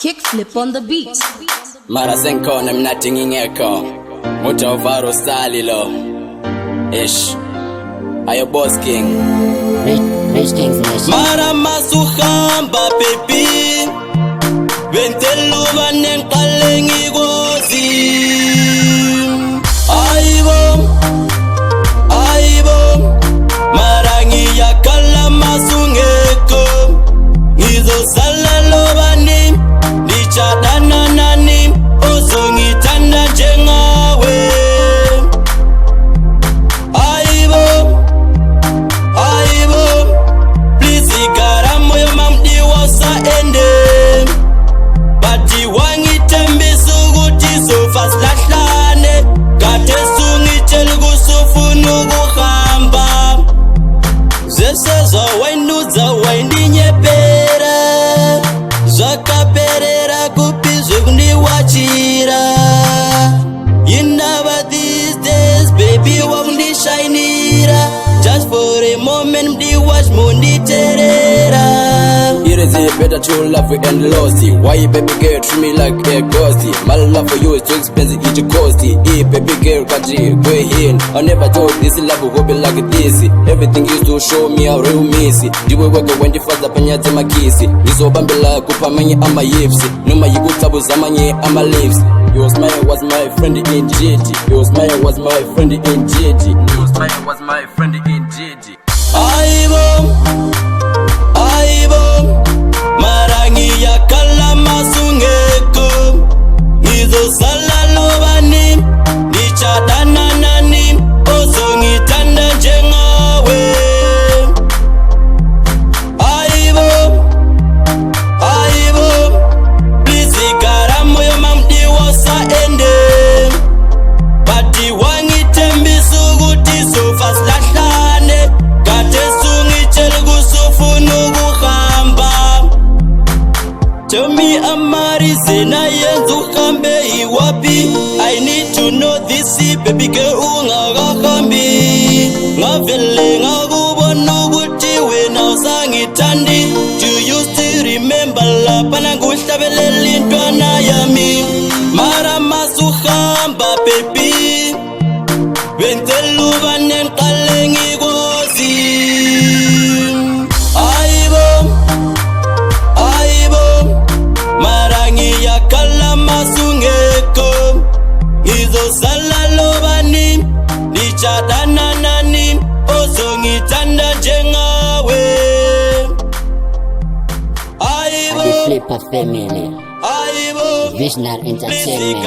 Kick flip on the beat. Mara senkona mnathi ngingekho Mutovaro salilo Ish Ayo Boss King Rich Kings Nation. Mara masuhamba baby Bentelo banenqale ngikozi Ayibo Mara ngiyakhala masungekho Ngizosala lobani Ndichadana nani Ozongithanda njengawe Ayibo Please igara moyo mamdi wasa ende Bati wangithembisa ukuthi sofa silahlane Kade sungitshela kusufuna ukuhamba Zesezwa wayinudza wayindinyepera Zvakaperera kupizve kundiwachira You never these days baby wakundishainira Just for a moment mdiwatch munditerera It is better to love and lost. Why baby girl treat me like a ghosty? My love for you is too expensive, it's costly. Hey baby girl, can't you go in? I never thought this love would be like this. Everything used to show me how real missy. You will work when the father panyate my kiss. Iso bambela kupa manye ama yips. Numa yigutabu zamanye ama lips. Your smile was my friend in GG. Your smile was my friend in GG. Your smile was my friend in GG. Ayibo Mara ngiyakhala masungekho Ngizosala lobani Ndichadana nani Ozongithanda njengawe Ayibo Please igara moyo mamdi wasa ende Bati wangithembisa ukuthi sofa silahlane Kade sungitshela kusufuna ukuhamba Tell me amarizena yenza uhambe iwapi I need to know this baby girl ungakahambi Ngavele ngakubona ukuthi wena usangithandi Do you still remember lapha nanguhlabelela intwana yami Mara masuhamba baby Benzela ubanenqale ngikozi Ayibo Mara ngiyakhala masungekho Ngizosala lobani Ndichadana nani Ozongithanda njengawe The Flipper Family. Ayibo Visionary Entertainment.